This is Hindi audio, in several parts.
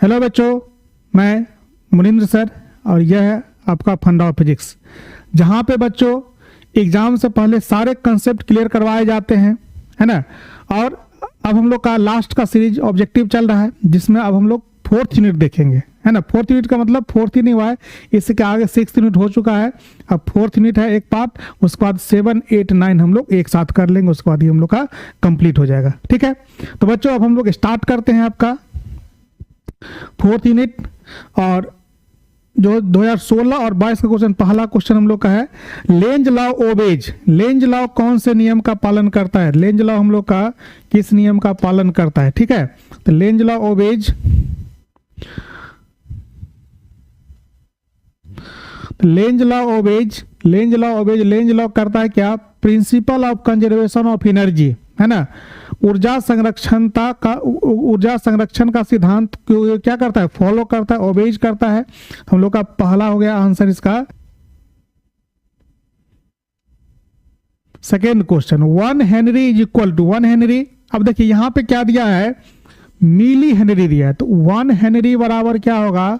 हेलो बच्चों, मैं मुनिंद्र सर और यह है आपका फंडा ऑफ फिजिक्स, जहाँ पे बच्चों एग्जाम से पहले सारे कंसेप्ट क्लियर करवाए जाते हैं, है ना। और अब हम लोग का लास्ट का सीरीज ऑब्जेक्टिव चल रहा है, जिसमें अब हम लोग 4th यूनिट देखेंगे, है ना। 4th यूनिट का मतलब 4th ही नहीं हुआ है, इसके आगे 6th यूनिट हो चुका है। अब 4th यूनिट है एक पार्ट, उसके बाद 7, 8, 9 हम लोग एक साथ कर लेंगे, उसके बाद ही हम लोग का कंप्लीट हो जाएगा। ठीक है, तो बच्चों अब हम लोग स्टार्ट करते हैं आपका 4th यूनिट। और जो 2016 और 22 का क्वेश्चन, पहला क्वेश्चन हम लोग का है Lenz law obeys. Lenz law कौन से नियम का पालन करता है? लेंज लॉ हम लोग का किस नियम का पालन करता है? ठीक है, तो Lenz law obeys, Lenz law obeys, Lenz law obeys, Lenz law करता है क्या? Principle of conservation of energy, है ना। ऊर्जा संरक्षण का सिद्धांत क्या करता है? फॉलो करता है, ओबेज करता है। हम लोग का पहला हो गया आंसर इसका। Second question, 1 henry is equal to 1 henry. अब देखिए यहाँ पे क्या दिया है, मिली हेनरी दिया है, तो 1 हेनरी बराबर क्या होगा?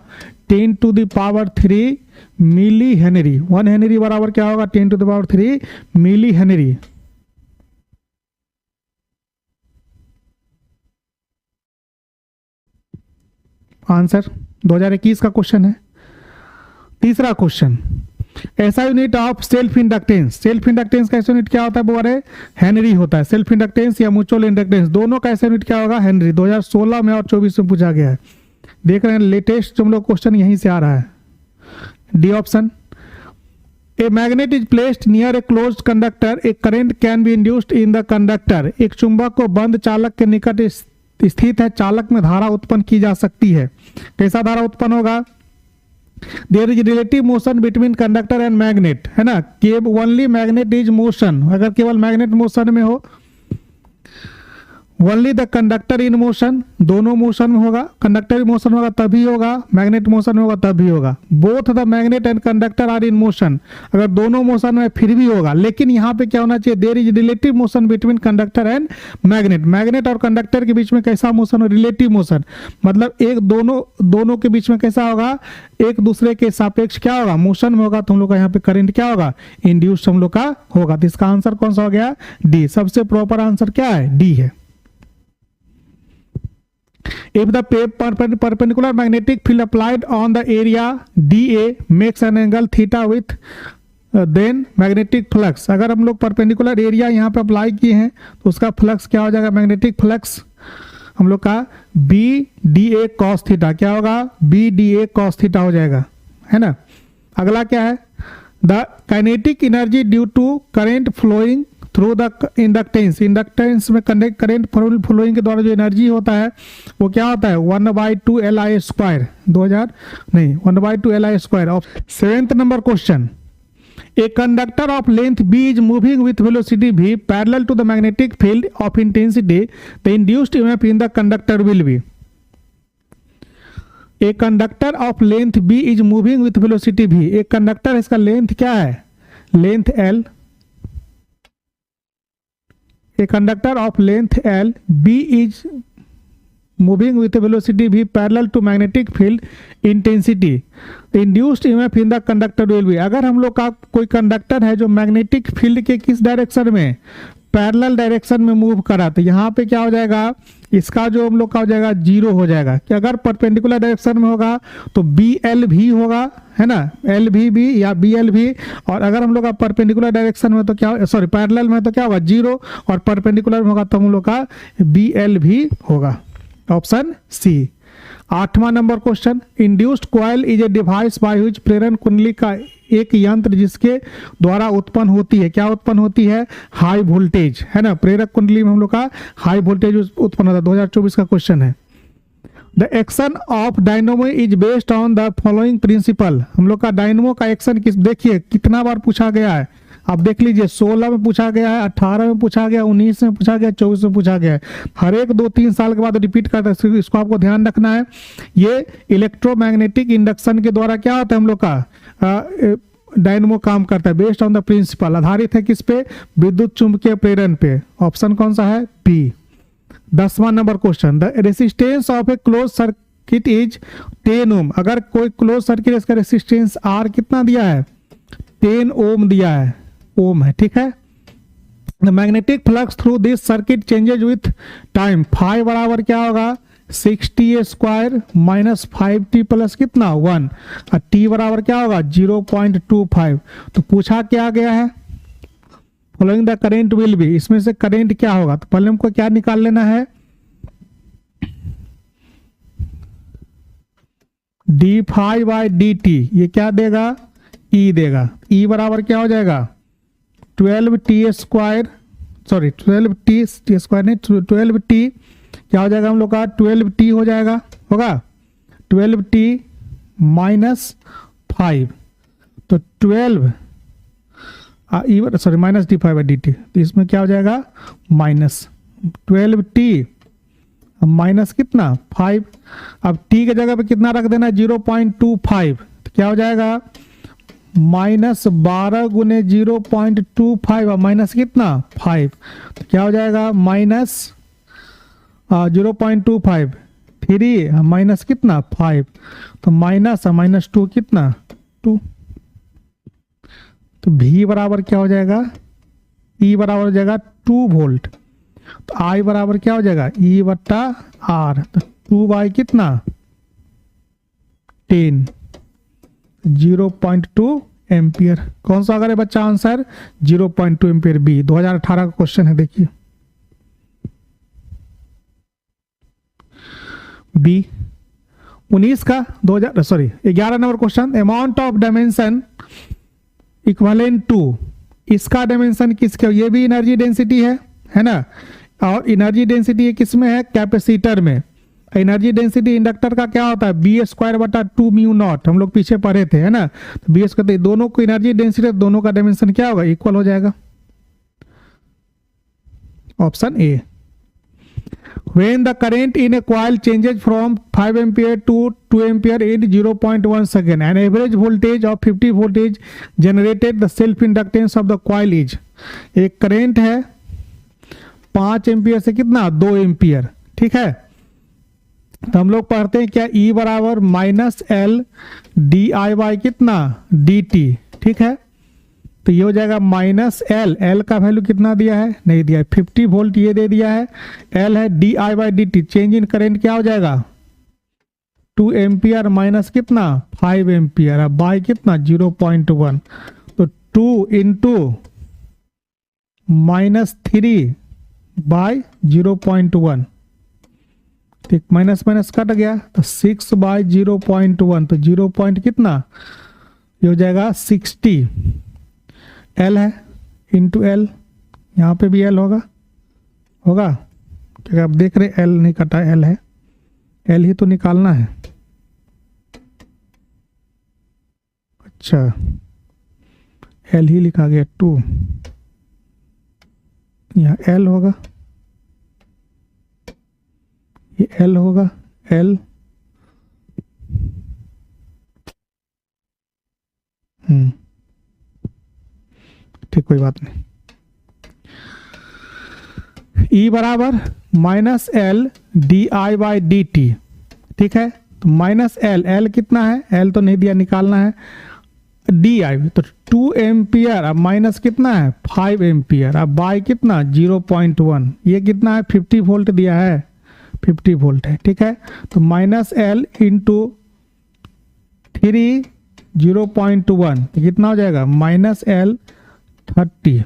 10⁻³ मिली हेनरी। 1 हेनरी बराबर क्या होगा? 10⁻³ मिली हेनरी। आंसर 2021 का क्वेश्चन है। तीसरा क्वेश्चन, ऐसा unit of self inductance. Self inductance का ऐसा यूनिट क्या होता है? बोले हेनरी होता है। सेल्फ इंडक्टेंस या म्यूचुअल इंडक्टेंस, दोनों का ऐसा यूनिट क्या होगा? हेनरी। 2016 में और 24 में पूछा गया है। देख रहे हैं लेटेस्ट जो हम लोग क्वेश्चन यहीं से आ रहा है। D option, a magnet is placed near a closed conductor, A current can be induced in the conductor. एक चुंबक को बंद चालक के निकट स्थित है, चालक में धारा उत्पन्न की जा सकती है। कैसा धारा उत्पन्न होगा? There is relative motion between conductor and magnet, है ना। ओनली मैग्नेट इज मोशन, अगर केवल मैग्नेट मोशन में हो। Only the conductor in motion, दोनों मोशन में होगा। कंडक्टर मोशन होगा तभी होगा, मैग्नेट मोशन में होगा तभी होगा। Both the magnet and conductor are in motion, अगर दोनों मोशन में फिर भी होगा। लेकिन यहाँ पे क्या होना चाहिए? There is relative motion between conductor and magnet. Magnet और कंडक्टर के बीच में कैसा मोशन हो? रिलेटिव मोशन, मतलब एक दोनों के बीच में कैसा होगा? एक दूसरे के सापेक्ष क्या होगा? मोशन में होगा। तो हम लोग का यहाँ पे करंट क्या होगा? इंड्यूस्ड हम लोग का होगा। तो इसका आंसर कौन सा हो गया? डी। सबसे प्रॉपर आंसर क्या है? डी है। If the perpendicular magnetic field applied on the area dA makes an angle theta with then magnetic flux, अगर हम लोग परपेंडिकुलर एरिया यहाँ पे अप्लाई किए हैं तो उसका फ्लक्स क्या हो जाएगा? मैग्नेटिक फ्लक्स हम लोग का BdA cos थीटा क्या होगा? BdA cos थीटा हो जाएगा, है ना। अगला क्या है? The kinetic energy due to current flowing through the inductance. Inductance में करंट फ्लोइंग के द्वारा जो एनर्जी होता है वो क्या होता है? 1/2 Li²। 1/2 Li²। 7th number question, a conductor of length b is moving with velocity v parallel to the magnetic field of intensity, the induced EMF in the conductor will be. A conductor of length b is moving with velocity v, एक कंडक्टर, इसका लेंथ क्या है? Length l। A conductor of length L, B is moving with a velocity v parallel to magnetic field intensity. The induced EMF in the conductor will be, अगर हम लोग का कोई कंडक्टर है जो मैग्नेटिक फील्ड के किस डायरेक्शन में? पैरेलल डायरेक्शन में मूव करा, तो यहाँ पे क्या हो जाएगा? इसका जो हम लोग का हो जाएगा 0 हो जाएगा। कि अगर परपेंडिकुलर डायरेक्शन में होगा तो BLV होगा, है ना, LVB या BLV। और अगर हम लोग का परपेंडिकुलर डायरेक्शन में तो क्या, सॉरी पैरेलल में तो क्या होगा? 0। और परपेंडिकुलर में होगा तो हम लोग का BLV होगा। Option C. 8वां नंबर question, induced coil is a device by which प्रेरण कुंडली का एक यंत्र जिसके द्वारा उत्पन्न होती है, क्या उत्पन्न होती है? हाई वोल्टेज, है ना। प्रेरक कुंडली में हम लोग का हाई वोल्टेज उत्पन्न होता है। 2024 का क्वेश्चन है। The action of dynamo is based on the following principle. हम लोग का डायनोमो का एक्शन किस, देखिए कितना बार पूछा गया है, आप देख लीजिए। 16 में पूछा गया है, 18 में पूछा गया, 19 में पूछा गया, 24 में पूछा गया है। हर एक 2-3 साल के बाद रिपीट करता है, इसको आपको ध्यान रखना है। ये इलेक्ट्रोमैग्नेटिक इंडक्शन के द्वारा क्या होता है? हम लोग का डायनमो काम करता है। बेस्ड ऑन द प्रिंसिपल, आधारित है किस पे? विद्युत चुंबकीय प्रेरण पे। ऑप्शन कौन सा है? बी। 10वां नंबर question, the resistance of a close circuit is 10 ohm. अगर कोई क्लोज सर्किट इसका रेसिस्टेंस आर कितना दिया है, 10 ओम दिया है, ओम है, ठीक है। The magnetic flux through this circuit changes with time. Phi बराबर क्या होगा, 60 स्क्वायर माइनस 5t प्लस कितना 1, और t बराबर क्या होगा 0.25। तो पूछा क्या गया है, following the current will be, इसमें से करेंट क्या होगा, तो पहले हमको क्या निकाल लेना है, D phi by D T, ये क्या देगा, ई देगा। ई बराबर क्या हो जाएगा 12t square, sorry 12t square नहीं, 12t क्या हो जाएगा हम लोग का 12t हो जाएगा, होगा 12t माइनस 5, तो 12 sorry minus D five by D T, तो इसमें क्या हो जाएगा माइनस 12t माइनस कितना 5। अब t के जगह पे कितना रख देना 0.25, तो क्या हो जाएगा माइनस 12 गुने 0.25 और माइनस कितना 5, तो क्या हो जाएगा माइनस 0.25 3 माइनस कितना 5, तो माइनस 2 कितना 2, तो V बराबर क्या हो जाएगा, E बराबर हो जाएगा 2 वोल्ट, तो I बराबर क्या हो जाएगा E बट्टा R, तो 2 बाई कितना 10, 0.2 एम्पियर। कौन सा अगर है बच्चा आंसर 0.2 एम्पियर, बी 2018 का क्वेश्चन है, देखिए बी 19 का 11 नंबर question, amount of dimension equivalent to, इसका डायमेंशन किसके, ये भी एनर्जी डेंसिटी है ना, और एनर्जी डेंसिटी किस में है, कैपेसिटर में। एनर्जी डेंसिटी इंडक्टर का क्या होता है बी स्क्वायर बटा 2 म्यू नॉट, हम लोग पीछे पढ़े थे, है ना, तो बी स्क्वायर, दोनों को एनर्जी डेंसिटी, दोनों का डायमेंशन क्या होगा इक्वल हो जाएगा, option A. When the current in a coil changes from 5 ampere to 2 ampere in 0.1 second, an average voltage of 50 voltage generated, the self inductance of the coil is, एक करंट है 5 एम्पियर से कितना 2 एम्पियर, ठीक है। तो हम लोग पढ़ते हैं क्या E बराबर minus L D I by कितना डी टी, ठीक है। तो ये हो जाएगा माइनस एल, एल का वैल्यू कितना दिया है नहीं दिया है, 50 वोल्ट ये दे दिया है, एल है D I by D T, change in current क्या हो जाएगा 2 एम्पियर माइनस कितना 5 एम्पियर बाई कितना 0.1, तो 2 इंटू माइनस 3 बाई 0.1, ठीक, माइनस माइनस कट गया, तो 6 बाई 0.1, तो 0 पॉइंट कितना ये हो जाएगा 60, एल है इंटू एल, यहाँ पे भी एल होगा क्योंकि आप देख रहे एल नहीं कटा, एल है, एल ही तो निकालना है, अच्छा एल ही लिखा गया 2, यहाँ एल होगा, ये एल होगा, एल ठीक, कोई बात नहीं। E बराबर minus L D I by D T, ठीक है, तो माइनस एल, एल कितना है, एल तो नहीं दिया, निकालना है, डी आई तो 2 एम्पियर, अब माइनस कितना है 5 एम्पियर, अब बाई कितना 0.1, ये कितना है 50 वोल्ट दिया है, 50 वोल्ट है, ठीक है। तो माइनस एल इंटू 3 0.1 कितना हो जाएगा माइनस एल 30,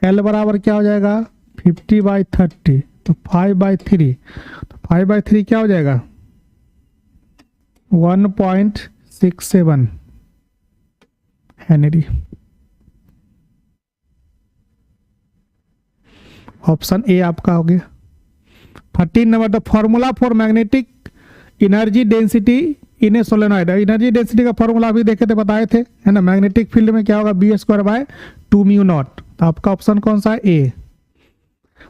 एल बराबर क्या हो जाएगा 50 बाई 30, तो 5 बाई 3, तो 5 बाई 3 क्या हो जाएगा 1.67 हेनरी, ऑप्शन ए आपका हो गया। 13 number, the formula for magnetic energy density in A solenoid, energy density का फॉर्मूला भी देखे थे, बताए थे, है ना, मैग्नेटिक फील्ड में क्या होगा B square by 2 mu naught, तो आपका ऑप्शन कौन सा है A.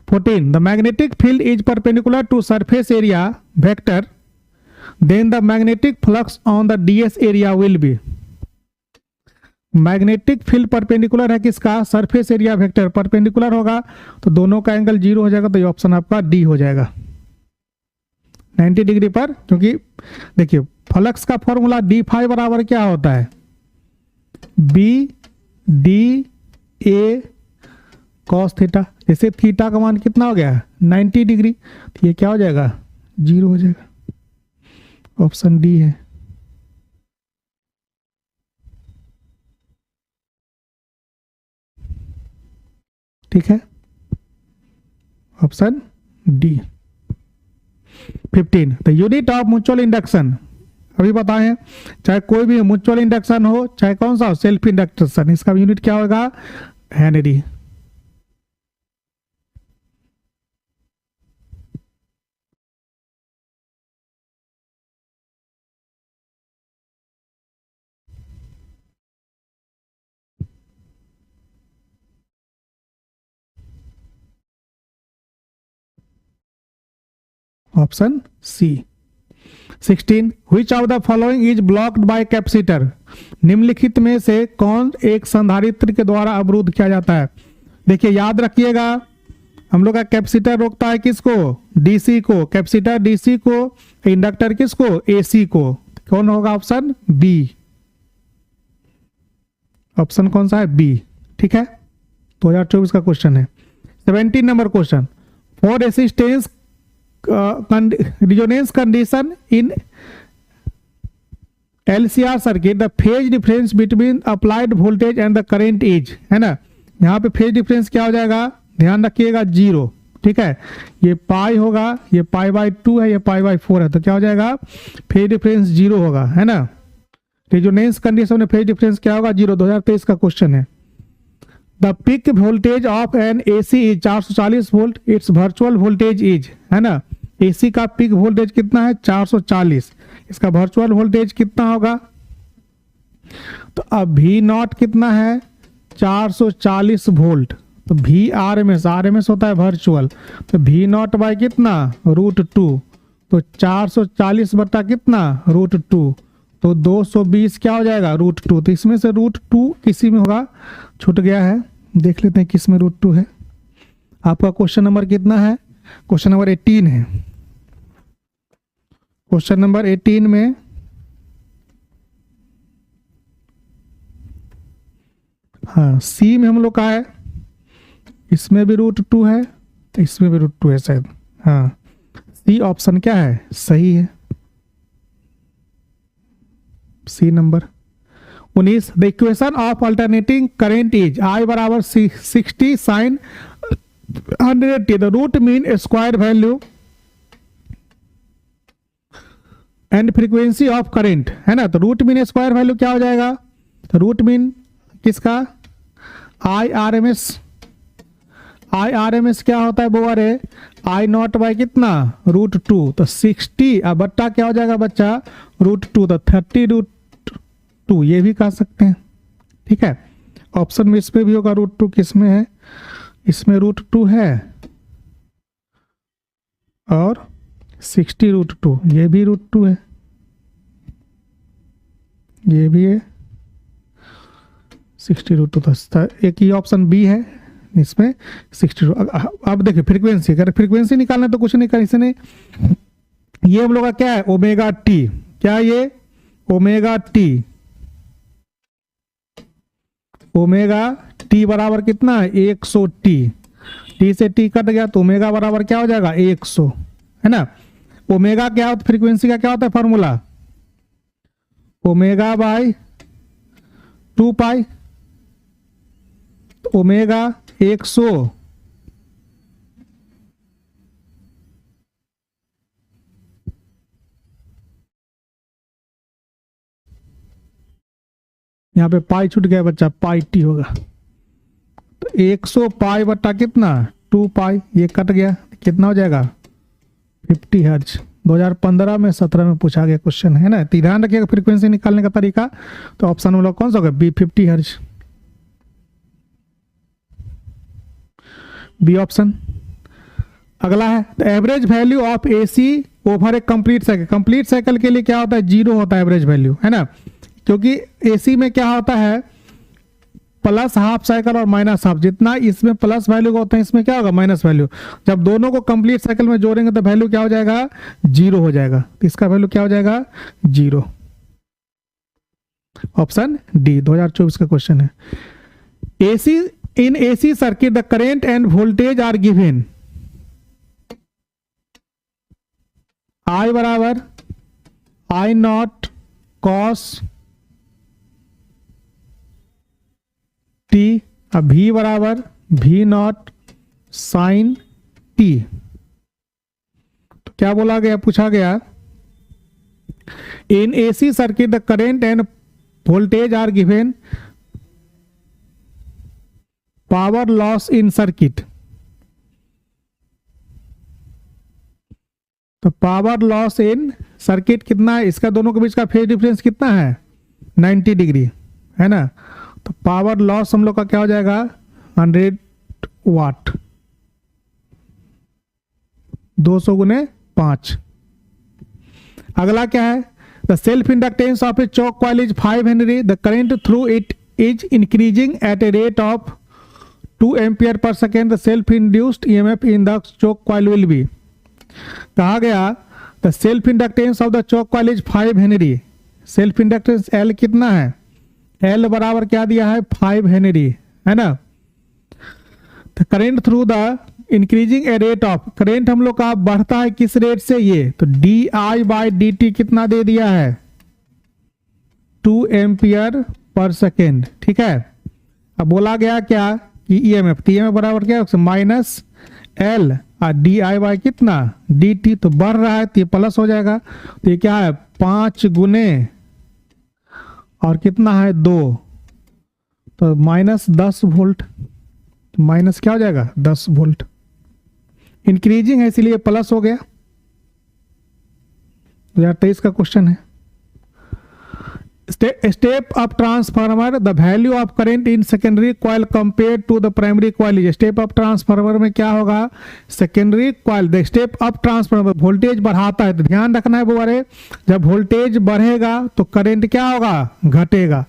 14, the magnetic field is perpendicular to surface area vector, then the magnetic flux on the DS area will be, magnetic field perpendicular है किसका सरफेस एरिया वेक्टर, परपेंडिकुलर होगा तो दोनों का एंगल 0 हो जाएगा, तो ये ऑप्शन आपका डी हो जाएगा। 90 डिग्री पर, क्योंकि देखिए फ्लक्स का फॉर्मूला डी फाई बराबर क्या होता है, B D A cos theta. जैसे थीटा का मान कितना हो गया 90 डिग्री, तो ये क्या हो जाएगा 0 हो जाएगा। ऑप्शन डी है। ठीक है, option D. 15 the unit of mutual induction, अभी बताएं, चाहे कोई भी म्यूचुअल इंडक्शन हो, चाहे कौन सा हो, सेल्फ इंडक्शन, इसका यूनिट क्या होगा henry. Option C. 16 which of the following is blocked by capacitor, निम्नलिखित में से कौन एक संधारित्र के द्वारा अवरुद्ध किया जाता है। देखिए याद रखिएगा, हम लोग का कैपेसिटर रोकता है किसको, डीसी को, कैपेसिटर डीसी को, इंडक्टर किसको, एसी को। कौन होगा ऑप्शन बी। ऑप्शन कौन सा है, बी। ठीक है, 2024 का क्वेश्चन है। 17 number question, for resistance resonance condition in LCR circuit the phase difference between applied voltage and the current is, है ना, यहाँ पे फेज डिफरेंस क्या हो जाएगा, ध्यान रखिएगा 0। ठीक है, ये पाई होगा, ये पाई बाई 2 है, ये पाई बाई 4 है, तो क्या हो जाएगा फेज डिफरेंस 0 होगा, है ना। रेजोनेंस कंडीशन में फेज डिफरेंस क्या होगा 0। 2023 का क्वेश्चन है। The peak voltage of an AC is 440 volt, its virtual voltage is, है ना, एसी का पिक वोल्टेज कितना है 440, इसका वर्चुअल वोल्टेज कितना होगा, तो अब वी नॉट कितना है 440 वोल्ट, तो वी आरएमएस, आरएमएस होता है वर्चुअल, तो वी नॉट बाय कितना √2, तो 440 बटा कितना √2, तो 220 क्या हो जाएगा √2। तो इसमें से √2 किसी में होगा, छूट गया है, देख लेते हैं किस में √2 है। आपका क्वेश्चन नंबर कितना है, क्वेश्चन नंबर 18 है। क्वेश्चन नंबर 18 में हाँ सी में हम लोग का है, इसमें भी √2 है, इसमें भी √2 है शायद, हाँ सी ऑप्शन क्या है सही है, C number. 19 the equation of alternating current is I बराबर 60 sine 180, the root mean square value and frequency of current, है ना, तो रूट मीन स्क्वायर वैल्यू क्या हो जाएगा, तो रूट मीन किसका I R M S, I R M S क्या होता है वो, अरे आई नॉट बाय कितना √2, तो 60 अब बट्टा क्या हो जाएगा बच्चा √2, तो 30√2 ये भी कह सकते हैं। ठीक है, ऑप्शन में इसमें भी होगा √2, किसमें है, इसमें √2 है और 60√2, ये भी √2 है, ये भी है 60√2, तो एक ही ऑप्शन बी है इसमें 60। अब देखिए फ्रीक्वेंसी, अगर फ्रीक्वेंसी निकालना तो कुछ नहीं कर, इसने ये हम लोग का क्या है ओमेगा टी, क्या ये ओमेगा टी, ओमेगा टी बराबर कितना है 100 टी से टी कट गया तो ओमेगा बराबर क्या हो जाएगा 100, है ना। ओमेगा क्या होता है, फ्रीक्वेंसी का क्या होता है फॉर्मूला, ओमेगा बाय 2 पाई, तो ओमेगा 100 यहाँ पे पाई छूट गया बच्चा, पाई टी होगा, तो 100 पाई बटा कितना 2 पाई, ये कट गया, कितना हो जाएगा 50 हर्ट्ज। 2015 में 17 में पूछा गया क्वेश्चन, है ना। तो ध्यान रखिएगा फ्रीक्वेंसी निकालने का तरीका, तो ऑप्शन में लोग कौन सा होगा बी 50 हर्ट्ज, बी ऑप्शन। अगला है the average value of AC over a complete cycle, complete cycle के लिए क्या होता है 0 होता है एवरेज वैल्यू, है ना, क्योंकि एसी में क्या होता है प्लस हाफ साइकिल और माइनस हाफ, जितना इसमें प्लस वैल्यू होता है इसमें क्या होगा माइनस वैल्यू। जब दोनों को कंप्लीट साइकिल में जोड़ेंगे तो वैल्यू क्या हो जाएगा, जीरो हो जाएगा। इसका वैल्यू क्या हो जाएगा, जीरो। ऑप्शन डी 2024 का क्वेश्चन है। AC in AC circuit the current and voltage are given, I बराबर आई नॉट कॉस टी, अब भी बराबर भी नॉट साइन टी। तो क्या बोला गया, पूछा गया in AC circuit the current and voltage are given, power loss in circuit, तो पावर लॉस इन सर्किट कितना है, इसका दोनों के बीच का फेज डिफरेंस कितना है 90 डिग्री है ना। तो पावर लॉस हम लोग का क्या हो जाएगा 100 वाट, 200 गुने 5। अगला क्या है, the self inductance of a choke coil is 5 henry, the current through it is increasing at a rate of 2 ampere per second, the self induced EMF in the choke coil will be. कहा गया the self inductance of the choke coil is 5 henry, self inductance L कितना है, एल बराबर क्या दिया है 5 हेनरी है ना। तो current through the increasing A rate of, current हम लोग का बढ़ता है किस रेट से, ये तो D I by D T कितना दे दिया है 2 एम्पियर पर सेकेंड, ठीक है। अब बोला गया क्या कि ईएमएफ, ईएमएफ बराबर क्या है माइनस एल और डी आई बाई कितना डी टी, तो बढ़ रहा है तो ये प्लस हो जाएगा। तो ये क्या है 5 गुने और कितना है 2, तो माइनस 10 वोल्ट, माइनस क्या हो जाएगा 10 वोल्ट। इंक्रीजिंग है इसीलिए प्लस हो गया। 2023 का क्वेश्चन है। Step up transformer the value of current in secondary coil compare to the primary coil, step up transformer में क्या होगा, secondary coil the step up transformer voltage बढ़ाता है, तो ध्यान रखना है बारे, जब वोल्टेज बढ़ेगा तो करंट क्या होगा घटेगा,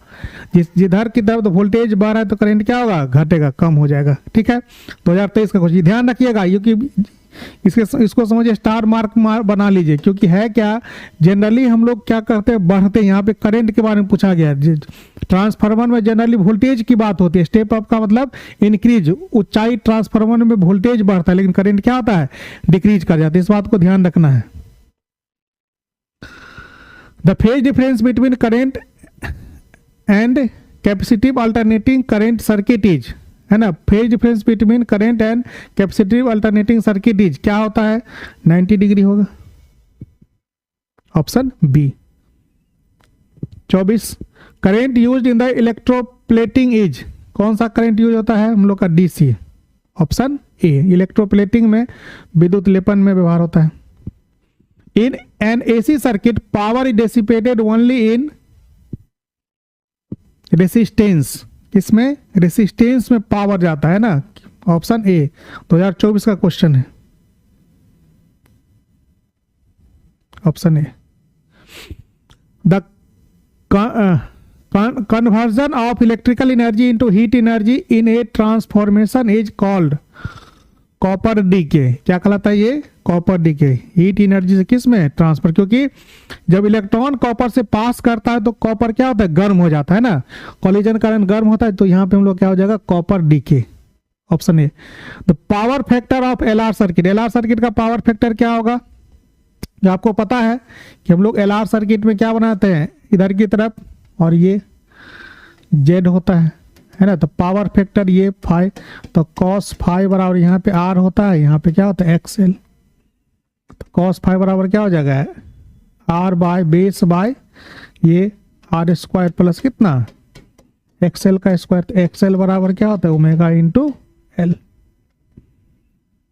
जिधर की तरफ वोल्टेज बढ़ रहा है तो करंट क्या होगा घटेगा, कम हो जाएगा, ठीक है। 2023 का क्वेश्चन ध्यान रखिएगा, क्योंकि इसको समझिए स्टार मार्क बना लीजिए, क्योंकि है क्या जनरली हम लोग क्या करते हैं बढ़ते हैं, यहाँ पे करंट के बारे में पूछा गया है। ट्रांसफार्मर में जनरली वोल्टेज की बात होती है, स्टेप अप का मतलब इंक्रीज, ऊंचाई ट्रांसफार्मर में वोल्टेज बढ़ता है लेकिन करंट क्या होता है डिक्रीज कर जाता है, इस बात को ध्यान रखना है। The phase difference between current and capacitive alternating current circuit is, है ना, phase difference between current and capacitive alternating circuit is क्या होता है 90 डिग्री होगा। Option B. 24 current used in the electroplating is, कौन सा करंट यूज होता है हम लोग का डीसी। ऑप्शन ए, इलेक्ट्रोप्लेटिंग में विद्युत लेपन में व्यवहार होता है। In an AC circuit power is dissipated only in resistance, इसमें रेसिस्टेंस में पावर जाता है ना। ऑप्शन ए 2024 का क्वेश्चन है। Option A the conversion of electrical energy into heat energy in a transformation is called copper decay, क्या कहलाता है ये कॉपर डीके, हीट एनर्जी से किस में ट्रांसफर, क्योंकि जब इलेक्ट्रॉन कॉपर से पास करता है तो कॉपर क्या होता है गर्म हो जाता है ना, कॉलिजन कारण गर्म होता है, तो यहाँ पे हम लोग क्या हो जाएगा copper decay. Option A. The power factor of LR circuit, LR circuit का पावर फैक्टर क्या होगा, जो आपको पता है कि हम लोग एलआर सर्किट में क्या बनाते हैं इधर की तरफ और ये जेड होता है ना, तो पावर फैक्टर ये 5, तो cos 5 बराबर यहाँ पे R होता है, यहाँ पे क्या होता है XL, तो cos 5 बराबर क्या हो जाएगा R बाय बेस बाय ये R स्क्वायर प्लस कितना XL का स्क्वायर, तो XL बराबर क्या होता है ओमेगा इंटू L।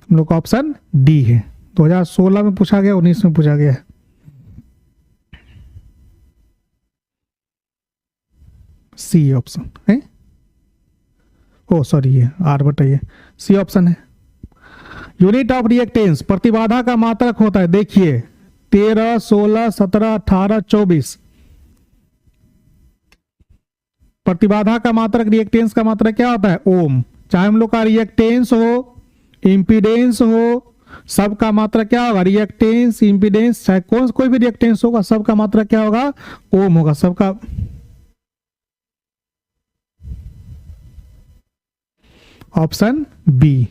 हम लोग का ऑप्शन डी है। 2016 में पूछा गया, 19 में पूछा गया है। सी ऑप्शन है, ओ सॉरी ये आर बताइए, सी ऑप्शन है। यूनिट ऑफ रिएक्टेंस प्रतिबाधा का मात्रक होता है, देखिए 13, 16, 17, 18, 24। प्रतिबाधा का मात्रक, रिएक्टेंस का मात्रक क्या होता है? ओम। चाहे हम लोग का रिएक्टेंस हो, इम्पीडेंस हो, सबका मात्रक क्या होगा? रिएक्टेंस, इम्पीडेंस, चाहे कोई भी रिएक्टेंस होगा, सबका मात्रक क्या होगा? ओम होगा सबका। Option B.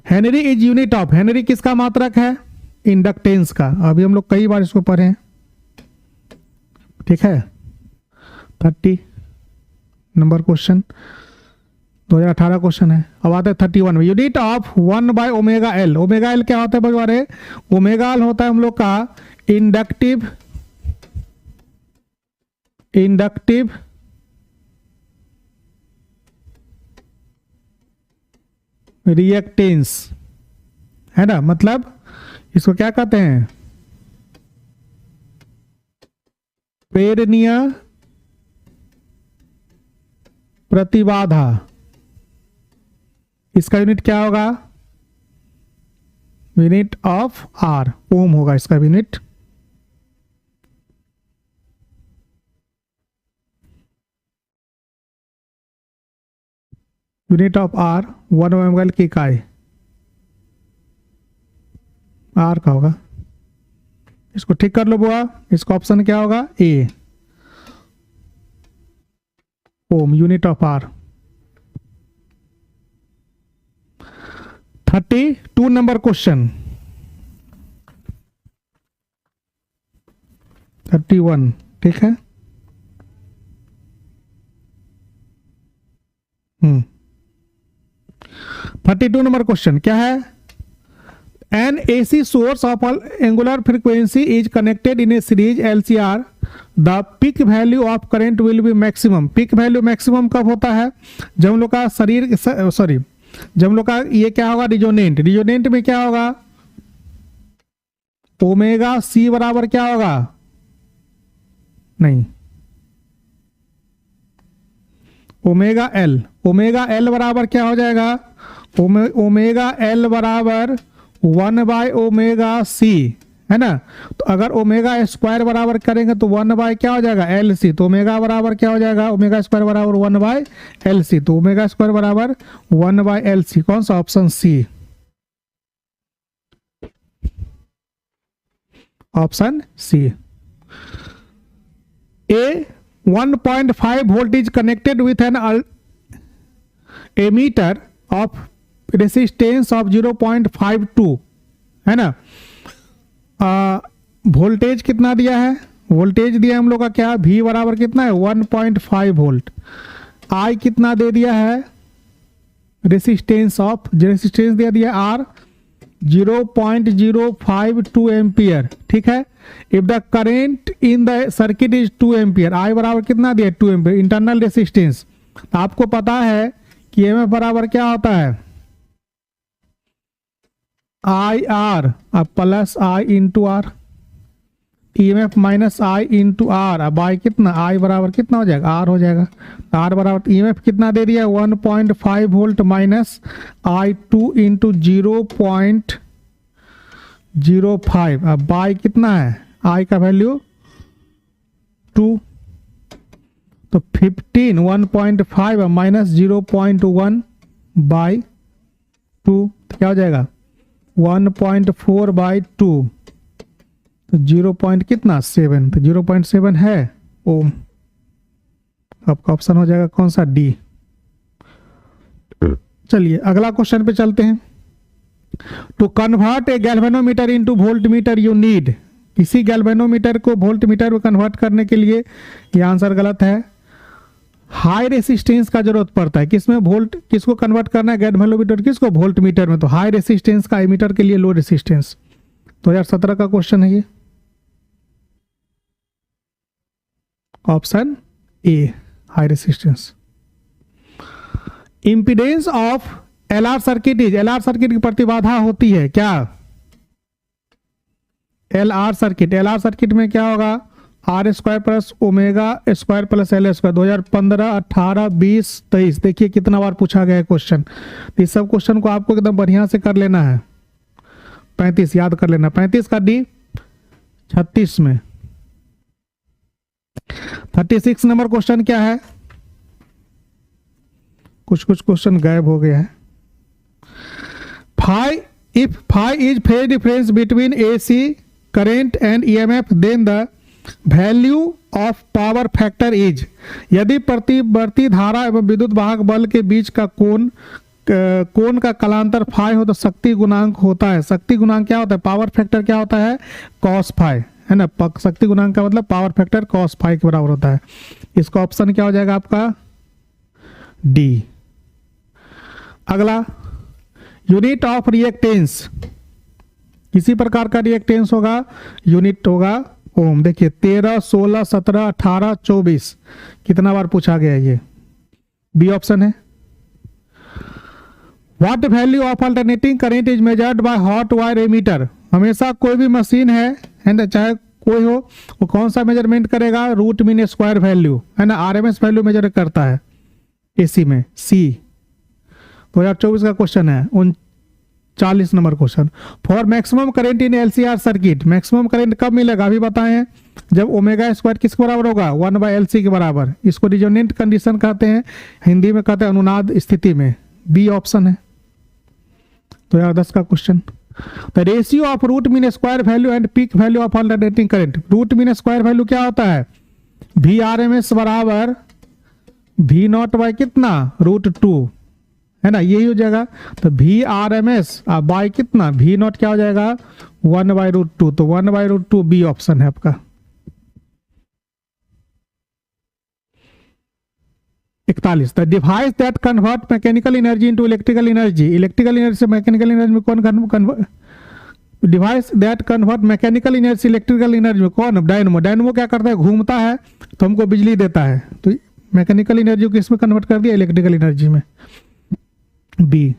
Henry is unit of, henry किसका मात्रक है? इंडक्टेंस का। अभी हम लोग कई बार इसको पढ़े हैं, ठीक है। 30 नंबर क्वेश्चन, 2018 क्वेश्चन है। अब आता है 31 में, unit of omega L. Omega L क्या होता है बजवारे? ओमेगा एल होता है हम लोग का इंडक्टिव रिएक्टेंस, है ना। मतलब इसको क्या कहते हैं? प्रेरणीय प्रतिबाधा। इसका यूनिट क्या होगा? यूनिट ऑफ आर, ओम होगा इसका यूनिट। यूनिट ऑफ आर 1 की इकाई आर का होगा। इसको ठीक कर लो बुआ। इसका ऑप्शन क्या होगा? A, ohm, unit of R. 32 number question, 31, ठीक है। 32 नंबर क्वेश्चन क्या है? An AC source of angular frequency is connected in a series LCR, the peak value of current will be maximum. Peak value maximum कब होता है? जब हम लोग का शरीर, सॉरी, जब हम लोग का ये क्या होगा? रिजोनेंट। रिजोनेंट में क्या होगा? ओमेगा C बराबर क्या होगा? नहीं, ओमेगा एल। ओमेगा एल बराबर क्या हो जाएगा? ओमेगा एल बराबर 1/ओमेगा C, है ना। तो अगर ओमेगा स्क्वायर बराबर करेंगे तो 1 क्या हो जाएगा? LC। तो ओमेगा बराबर क्या हो जाएगा? ओमेगा स्क्वायर बराबर 1/LC। तो ओमेगा स्क्वायर बराबर 1/LC। कौन सा? Option C, option C. A 1.5 volt is connected with an ammeter of resistance of 0.52, है ना। वोल्टेज कितना दिया है? वोल्टेज दिया हम लोग का क्या? V बराबर कितना है? 1.5 वोल्ट। I कितना दे दिया है? रेसिस्टेंस दिया R 0.052 एम्पियर, ठीक है। If the current in the circuit is 2 ampere, I बराबर कितना दिया? 2 एम्पियर। इंटरनल रेसिस्टेंस आपको पता है कि EMF बराबर क्या होता है? IR अब plus I into R, EMF minus I into R. अब I कितना? I बराबर कितना हो जाएगा? R हो जाएगा। R बराबर EMF कितना दे दिया? 1.5 वोल्ट माइनस I2 इंटू 0.05। अब I कितना है? I का वैल्यू 2, तो 15 1.5 माइनस 0.1/2 क्या हो जाएगा? 1.4/2, तो 0. कितना? 7। तो 0.7 है ओम। आपका ऑप्शन हो जाएगा कौन सा? डी। चलिए अगला क्वेश्चन पे चलते हैं। To convert a galvanometer into voltmeter you need. किसी गैल्वेनोमीटर को वोल्टमीटर में कन्वर्ट करने के लिए, यह आंसर गलत है, हाई रेसिस्टेंस का जरूरत पड़ता है। किसमें? वोल्ट। किसको कन्वर्ट करना है? गैल्वेनोमीटर किसको? वोल्टमीटर में। तो हाई रेसिस्टेंस का एमीटर के लिए लो रेसिस्टेंस। 2017 का क्वेश्चन है ये, option A, high resistance. Impedance of LR circuit is, LR circuit की प्रतिबाधा होती है क्या? LR सर्किट में क्या होगा? R square plus omega square plus L square. 2015, 18, 20, 23 देखिए कितना बार पूछा गया है क्वेश्चन। इस सब क्वेश्चन को आपको एकदम बढ़िया से कर लेना है। 35 याद कर लेना। 35 का D 36 में। 36 नंबर क्वेश्चन क्या है? कुछ क्वेश्चन गायब हो गया है। If phi is phase difference between AC current and EMF, then the value of power factor is, यदि प्रतिवर्ती धारा एवं विद्युत वाहक बल के बीच का कोण का कलांतर फाई हो तो शक्ति गुणांक होता है। शक्ति गुणांक क्या होता है? पावर फैक्टर क्या होता है? कॉस फाई, है ना। शक्ति गुणांक का मतलब पावर फैक्टर कॉस फाई के बराबर होता है। इसका ऑप्शन क्या हो जाएगा आपका? डी। अगला, यूनिट ऑफ रिएक्टेंस, किसी प्रकार का रिएक्टेंस होगा, यूनिट होगा ओम। देखिए 13, 16, 17, 18, 24 कितना बार पूछा गया है? ये बी ऑप्शन है। What value of alternating current is measured by hot wire ammeter. हमेशा कोई भी मशीन है ना, चाहे कोई हो, वो कौन सा मेजरमेंट करेगा? रूट मीन स्क्वायर वैल्यू, है ना, आरएमएस वैल्यू मेजर करता है एसी में। सी 2024 का क्वेश्चन है, 39 number question. For maximum current in LCR circuit, maximum current कब मिलेगा? अभी बताए हैं, जब ओमेगा स्क्वायर किसके बराबर होगा? 1/LC के बराबर। इसको रिजोनेंट कंडीशन कहते हैं, हिंदी में कहते हैं अनुनाद स्थिति में। बी ऑप्शन है 2010 का question. The ratio of root mean square value and peak value of alternating current. Root mean square value क्या होता है? वी आर एम एस बराबर वी नॉट बाई कितना? √2, है ना, यही हो जाएगा। तो V R M S by कितना? वी नॉट क्या हो जाएगा? 1/√2। तो 1/√2 बी ऑप्शन है आपका। 41, the device that convert mechanical energy into electrical energy. Electrical energy से मैकेनिकल एनर्जी में कौन device that convert mechanical energy electrical energy में कौन? डायनमो। डायनमो क्या करता है? घूमता है तो हमको बिजली देता है। तो मैकेनिकल एनर्जी को किसमें कन्वर्ट कर दिया? इलेक्ट्रिकल एनर्जी में। B.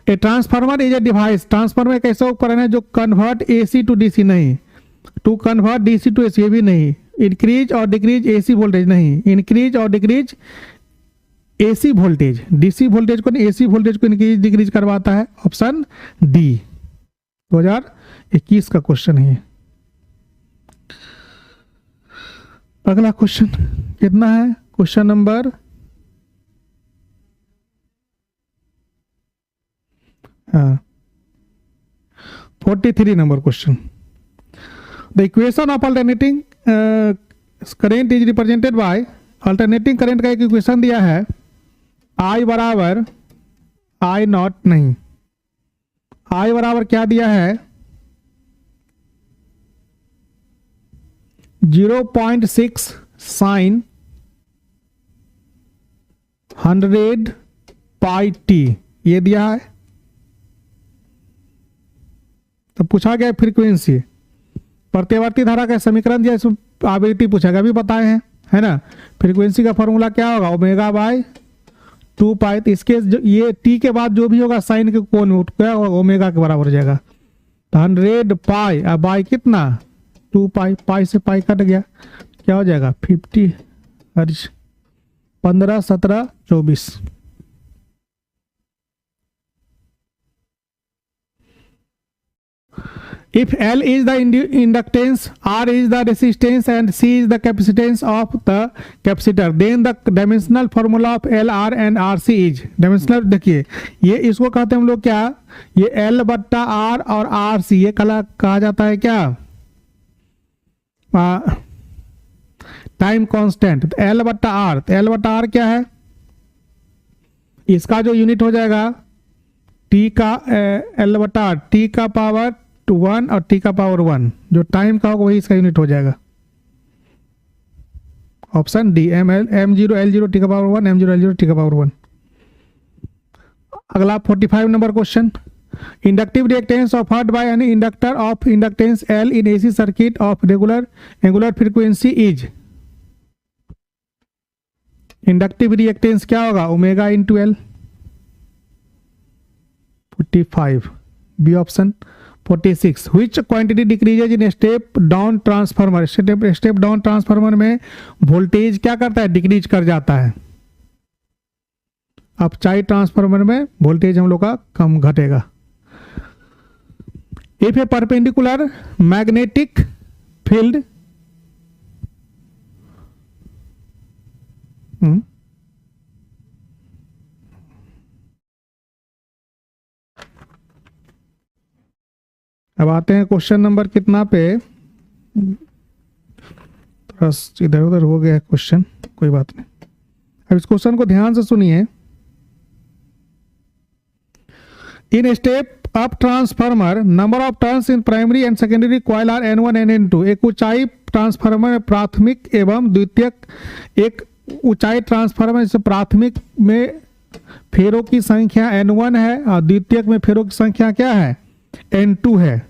A transformer is a device. Transformer एक ऐसा उपकरण है जो कन्वर्ट एसी टू डीसी नहीं, to convert DC to AC भी नहीं, इंक्रीज और डिक्रीज एसी वोल्टेज नहीं, इंक्रीज और decrease AC voltage, DC voltage को नहीं, एसी वोल्टेज को इंक्रीज डिक्रीज करवाता है। ऑप्शन डी 2021 का क्वेश्चन है। अगला क्वेश्चन कितना है? Question number 43 number question. The equation of alternating current is represented by, alternating current का एक इक्वेशन दिया है, I बराबर I नॉट नहीं, I बराबर क्या दिया है? 0.6 sin 100 पाई टी, ये दिया है। तो पूछा गया फ्रीक्वेंसी, प्रतिवर्ती धारा का समीकरण दिया, इसमें आवृत्ति पूछा, अभी बताए हैं, है ना। फ्रीक्वेंसी का फॉर्मूला क्या होगा? ओमेगा बाय 2 पाई। तो इसके ये टी के बाद जो भी होगा साइन के कोण में क्या होगा? ओमेगा के बराबर हो जाएगा। तो 100 पाई अब बाई कितना? 2 पाई, पाई से पाई कट गया, क्या हो जाएगा? 50 हर्ज। 15, 17, 24। If L is the inductance, R is the resistance and C is the capacitance of the capacitor, then the dimensional formula of L, R and RC is, dimensional देखिए ये इसको कहते हैं हम लोग क्या? ये L बट्टा R और RC ये कहा जाता है क्या? Time constant. L बट्टा R, तो L बट्टा R क्या है? इसका जो यूनिट हो जाएगा T का L बट्टा R, T का पावर 1 और T का पावर 1, जो टाइम का होगा वही इसका यूनिट हो जाएगा। Option D, M0 L0 T का पावर 1, M0 L0 T का पावर 1। अगला 45 number question. Inductive reactance offered by an inductor of inductance L in AC circuit of regular angular frequency is. Inductive reactance क्या होगा? Omega into L। 45 B option. 46, which quantity decreases in step down transformer. Step down transformer में वोल्टेज क्या करता है? डिक्रीज कर जाता है। अब चाहे ट्रांसफार्मर में वोल्टेज हम लोग का कम घटेगा। If A perpendicular magnetic field अब आते हैं क्वेश्चन नंबर कितना पे, थोड़ा इधर उधर हो गया क्वेश्चन, कोई बात नहीं। अब इस क्वेश्चन को ध्यान से सुनिए। In step up transformer number of turns in primary and secondary coil are N1 and N2। एक ऊंचाई ट्रांसफार्मर में प्राथमिक एवं द्वितीयक, एक ऊंचाई ट्रांसफार्मर जैसे प्राथमिक में फेरों की संख्या N1 है और द्वितीयक में फेरों की संख्या क्या है, N2 है।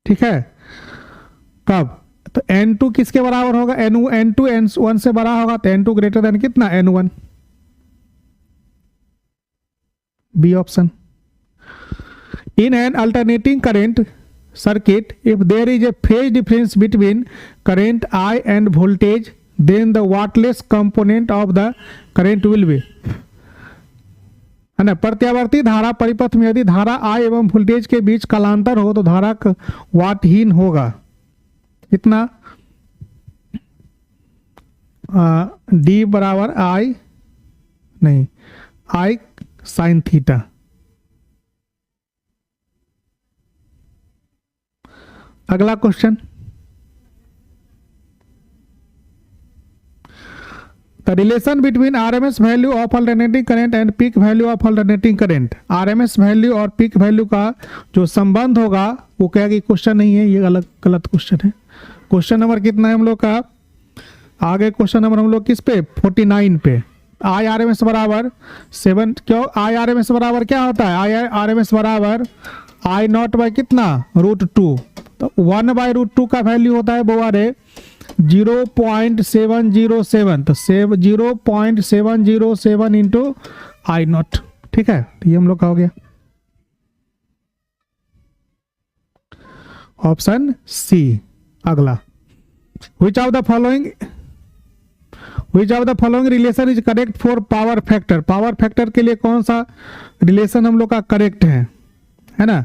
ठीक है, कब, तो N2 किसके बराबर होगा, N2 N1 से बड़ा होगा, तो N2 ग्रेटर देन कितना, N1, B option. In an alternating current circuit, if there is a phase difference between current I and voltage, then the wattless component of the current will be, है ना। प्रत्यावर्ती धारा परिपथ में यदि धारा I एवं वोल्टेज के बीच कालांतर हो तो धारा वाटहीन होगा। कितना, D बराबर I नहीं, I साइन थीटा। अगला question, the relation between RMS value of alternating current and peak value of alternating current. RMS value और पीक वैल्यू का जो संबंध होगा वो क्या, कि क्वेश्चन नहीं है, ये गलत क्वेश्चन है। क्वेश्चन नंबर कितना है हम लोग का, आगे क्वेश्चन नंबर हम लोग किस पे, 49 पे। आई आर एम एस बराबर 7, क्यों आई आर एम एस बराबर क्या होता है, आई आर एम एस बराबर आई नॉट बाई कितना, √2। तो 1/√2 का वैल्यू होता है वो है 0.707, तो 0.707 इंटू आई नॉट। ठीक है, तो ये हम लोग का हो गया ऑप्शन सी। अगला, which of the following relation is correct for power factor. Power factor के लिए कौन सा रिलेशन हम लोग का करेक्ट है ना।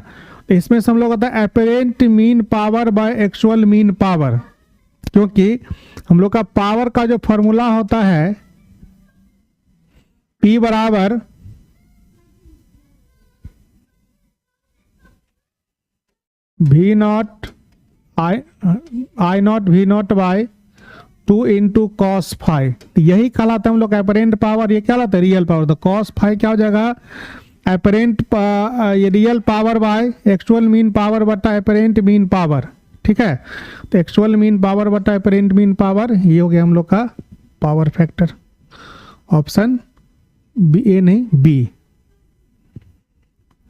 इसमें से हम लोग होता है apparent mean power by actual mean power, क्योंकि हम लोग का पावर का जो फॉर्मूला होता है P बराबर V naught I naught V naught by 2 into cos five. यही कहलाता है हम लोग एपरेंट पावर, ये क्या कहलाता है रियल पावर। तो कॉस फाइव क्या हो जाएगा, एपरेंट ये real power by actual mean power बटा एपरेंट मीन पावर। ठीक है, तो एक्चुअल मीन पावर बटा एपरेंट मीन पावर, ये हो गया हम लोग का पावर फैक्टर। ऑप्शन बी, ए नहीं बी,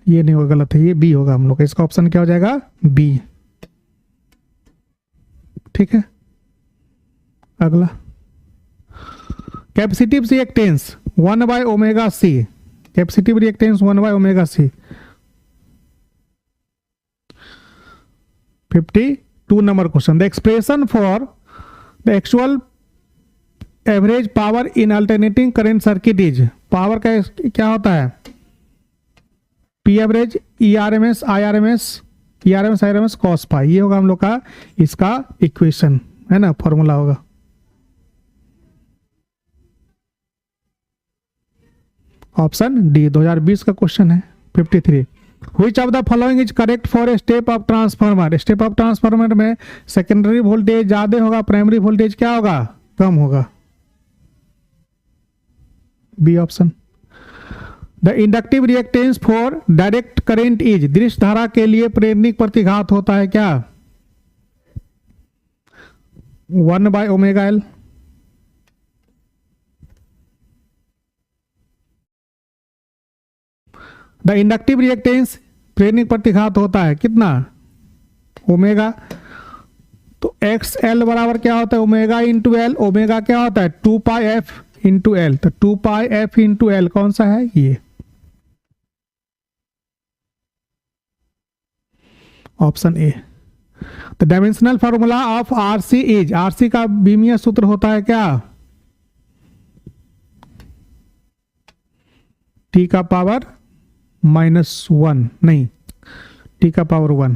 ये नहीं होगा, गलत है, ये बी होगा हम लोग का। इसका ऑप्शन क्या हो जाएगा, बी। ठीक है, अगला, capacitive reactance 1/ωc। Capacitive reactance 1/ωc। 52 number question, the expression for the actual average power in alternating current circuit is. Power का क्या होता है, P average ERMS IRMS cos pi, ये होगा हम लोग का इसका इक्वेशन, है ना, फॉर्मूला होगा। ऑप्शन डी 2020 का क्वेश्चन है। 53, which of the following is correct for a step of transformer. Step of transformer में सेकेंडरी वोल्टेज ज्यादा होगा, प्राइमरी वोल्टेज क्या होगा, कम होगा, B option. The inductive reactance for direct current is. दृश्य धारा के लिए प्रेरणिक प्रतिघात होता है क्या, 1/ωL। द इंडक्टिव रिएक्टेंस प्रेरणिक प्रतिघात होता है कितना, ओमेगा। तो XL बराबर क्या होता है, ओमेगा इंटू एल। ओमेगा क्या होता है 2πf इंटू एल, तो 2πf इंटू एल कौन सा है, ये option A. The dimensional formula of RC is. RC का बीमीय सूत्र होता है क्या, T का पावर -1, नहीं, T का पावर 1।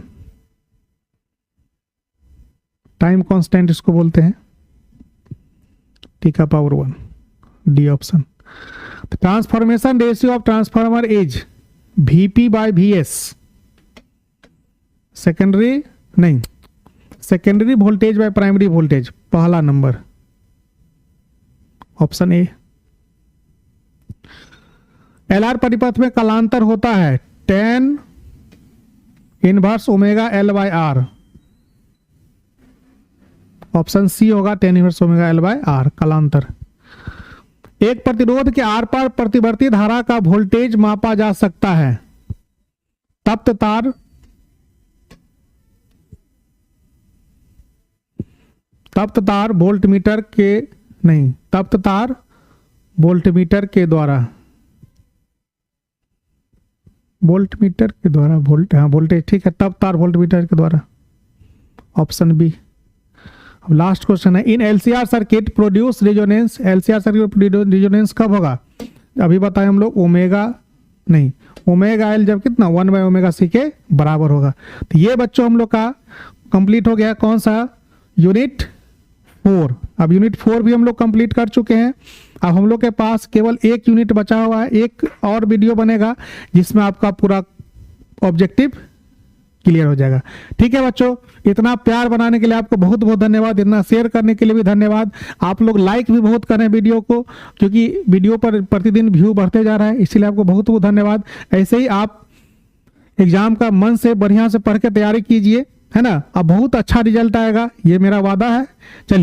टाइम कांस्टेंट इसको बोलते हैं, T का power 1, D option. Transformation ratio of transformer is VP/VS। Secondary नहीं, secondary voltage by primary voltage, पहला नंबर ऑप्शन ए। एलआर परिपथ में कालांतर होता है tan inverse omega L by R, option C होगा tan inverse omega L by R कालांतर। एक प्रतिरोध के आर पार प्रतिवर्ती धारा का वोल्टेज मापा जा सकता है। तप्त तार वोल्टमीटर के नहीं, तप्त तार वोल्टमीटर के द्वारा, वोल्टमीटर के द्वारा वोल्टेज, ठीक है, तप्त तार वोल्टमीटर के द्वारा, ऑप्शन बी। अब लास्ट क्वेश्चन है, in LCR circuit produce resonance, LCR circuit resonance कब होगा? अभी बताएं हम लोग ओमेगा नहीं, ओमेगा एल जब कितना 1 बाय ओमेगा सी के बराबर होगा। तो ये बच्चों हम लोग का कंप्लीट हो गया कौन सा, यूनिट 4। अब यूनिट 4 भी हम लोग कंप्लीट कर चुके हैं। अब हम लोग के पास केवल एक यूनिट बचा हुआ है, एक और वीडियो बनेगा जिसमें आपका पूरा ऑब्जेक्टिव क्लियर हो जाएगा। ठीक है बच्चों, इतना प्यार बनाने के लिए आपको बहुत बहुत धन्यवाद, इतना शेयर करने के लिए भी धन्यवाद। आप लोग लाइक भी बहुत करें वीडियो को, क्योंकि वीडियो पर प्रतिदिन व्यू बढ़ते जा रहा है, इसीलिए आपको बहुत बहुत धन्यवाद। ऐसे ही आप एग्जाम का मन से बढ़िया से पढ़ के तैयारी कीजिए, है ना। अब बहुत अच्छा रिजल्ट आएगा, ये मेरा वादा है। चलिए।